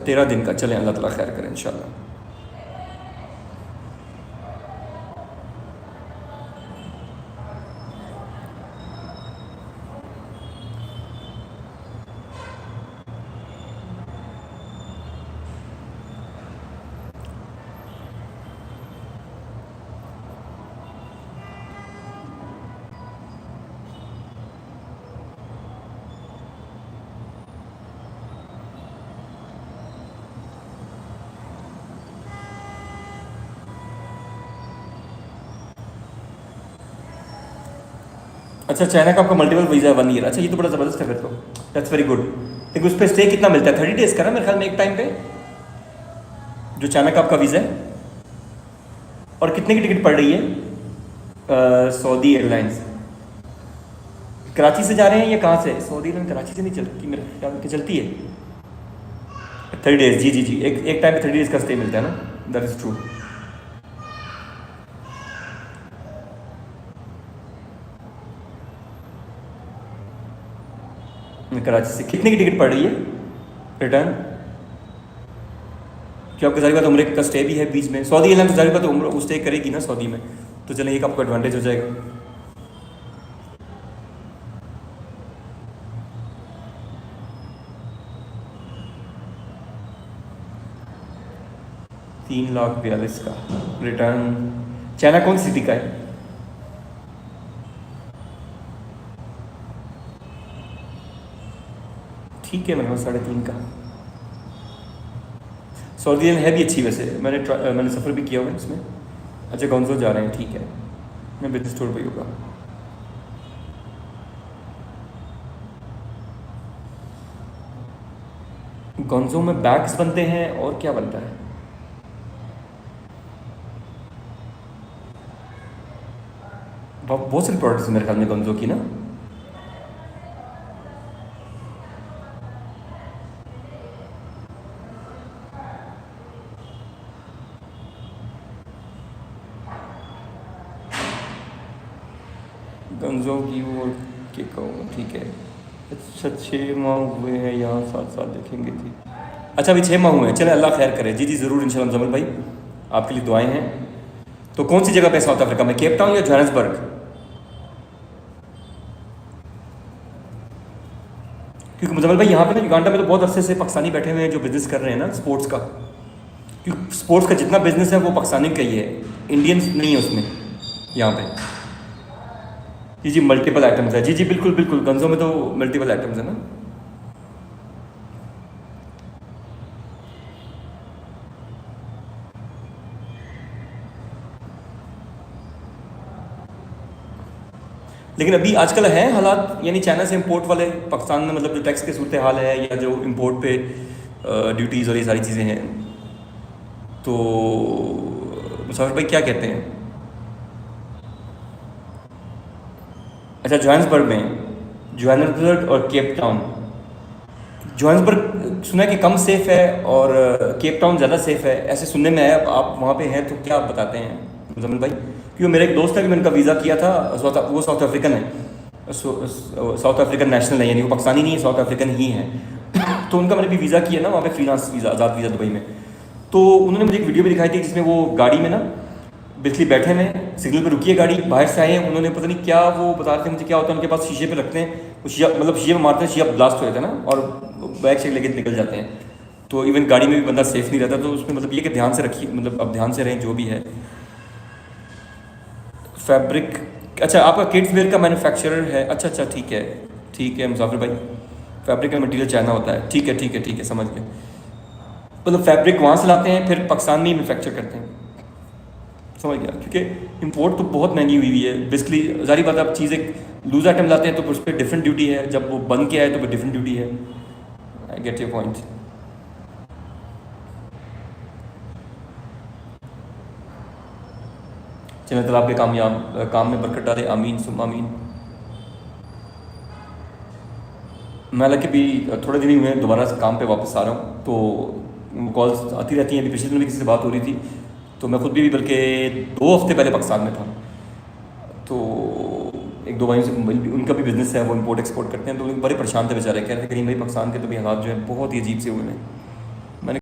13 दिन का। चलें, अल्लाह ताला खैर करें इंशाल्लाह। अच्छा, चाइना का आपका मल्टीपल वीज़ा है 1 ईयर। अच्छा, ये तो बड़ा ज़बरदस्त है फिर तो। That's very good. लेकिन उस पर स्टे कितना मिलता है? 30 डेज़ का ना मेरे ख्याल में, एक टाइम पे, जो चाइना का आपका वीज़ा है। और कितने की टिकट पड़ रही है? Saudi airlines. कराची से जा रहे हैं या कहाँ से? सऊदी एयरलाइन कराची से नहीं चलती मेरे ख्याल में, चलती है। 30 डेज़, जी जी जी, एक टाइम पे 30 डेज़ का स्टे मिलता है ना। That is true. कराची से कितने की टिकट पड़ रही है रिटर्न? कि आपका जारी बात उम्र का स्टे भी है बीच में। सऊदी एयरलाइन तो जारी बात उम्र स्टे करेगी ना सऊदी में, तो चलें एक आपको एडवांटेज हो जाएगा। $3,42,000 का रिटर्न। चाइना कौन सी सिटी का है? ठीक है, मेरे पास 3.5 का। सऊदी एयरलाइन है भी अच्छी वैसे, मैंने सफ़र भी किया हुआ है इसमें। अच्छा, गोंजो जा रहे हैं, ठीक है। मैं बिजनेस टूर पर ही होगा। गोंजो में बैग्स बनते हैं और क्या बनता है? बहुत सारी प्रोडक्ट्स मेरे ख्याल में गोंजो की ना। गोंजो की वो क्या कहूँ, ठीक है। अच्छा, 6 माह हुए हैं यहाँ, 7 साल देखेंगे थी। अच्छा, अभी 6 माह हुए हैं। चले, अल्लाह खैर करे। जी जी, ज़रूर इंशाल्लाह जमल भाई, आपके लिए दुआएं हैं। तो कौन सी जगह पे साउथ अफ्रीका में, केप टाउन या जोहान्सबर्ग? क्योंकि मुजम्मिल भाई यहाँ पे ना युगांडा में तो बहुत अरसे से पाकिस्तानी बैठे हुए हैं जो बिज़नेस कर रहे हैं ना स्पोर्ट्स का। क्योंकि स्पोर्ट्स का जितना बिजनेस है वो पाकिस्तानी का ही है, इंडियंस नहीं है उसमें यहाँ पे। जी जी, मल्टीपल आइटम्स है। जी जी, बिल्कुल बिल्कुल, गंजों में तो मल्टीपल आइटम्स है ना। लेकिन अभी आजकल है हालात, यानी चाइना से इंपोर्ट वाले पाकिस्तान में, मतलब जो टैक्स की सूरत हाल है या जो इंपोर्ट पे ड्यूटीज़ और ये सारी चीज़ें हैं, तो मुसाफिर भाई क्या कहते हैं? अच्छा, जोहान्सबर्ग में, जोहान्सबर्ग और केप टाउन। जोहान्सबर्ग सुना है कि कम सेफ़ है और केप टाउन ज़्यादा सेफ़ है, ऐसे सुनने में आया। आप वहाँ पे हैं तो क्या आप बताते हैं मुजम्मिल भाई? क्योंकि मेरा एक दोस्त है कि मैंने उनका वीज़ा किया था, वो साउथ अफ्रीकन है। साउथ अफ्रीकन नेशनल है, यानी वो पाकिस्तानी नहीं है, साउथ अफ्रीकन ही है। तो उनका मैंने भी वीज़ा किया ना वहाँ पे, फ्रीलांस वीज़ा, आज़ाद वीज़ा दुबई में। तो उन्होंने मुझे एक वीडियो भी दिखाई थी जिसमें वो गाड़ी में ना बेसिकली बैठे हैं, सिग्नल पे रुकी है गाड़ी, बाहर से आए हैं, उन्होंने पता नहीं क्या वो बता रहे थे मुझे क्या होता है उनके पास, शीशे पे रखते हैं वो शीशा, मतलब शीशे पे मारते हैं, शीशा ब्लास्ट हो जाता है ना, और बैग से लेके निकल जाते हैं। तो इवन गाड़ी में भी बंदा सेफ़ नहीं रहता। तो उसमें मतलब ये कि ध्यान से रखिए, मतलब अब ध्यान से रहें जो भी है। फैब्रिक, अच्छा आपका किड्स वेयर का मैन्युफैक्चरर है? अच्छा अच्छा, ठीक है मुसाफिर भाई। फैब्रिक का मटेरियल चाइना होता है, ठीक है, समझ गए। मतलब फैब्रिक वहाँ से लाते हैं फिर पाकिस्तान में ही मैन्युफैक्चर करते हैं, समझ गया। क्योंकि इंपोर्ट तो बहुत महंगी हुई हुई है बेसिकली, जारी बात है। आप चीज़ एक लूज आइटम लाते हैं तो उस पर डिफरेंट ड्यूटी है, जब वो बन के आए तो फिर डिफरेंट ड्यूटी है। I get your point. चलो तो आपके काम में बरकत डाले, आमीन सुम आमीन। मैं हालांकि भी थोड़े दिन ही हुए हैं दोबारा से काम पे वापस आ रहा हूँ, तो कॉल्स आती रहती हैं। अभी पिछले दिन भी किसी से बात हो रही थी, तो मैं खुद भी बल्कि 2 हफ्ते पहले पाकिस्तान में था। तो एक दो भाइयों से उनका भी बिज़नेस है, वो इंपोर्ट एक्सपोर्ट करते हैं, तो बड़े परेशान थे बेचारे, कह रहे थे कहीं भाई पाकिस्तान के तो भी हालात जो है बहुत ही अजीब से हुए हैं।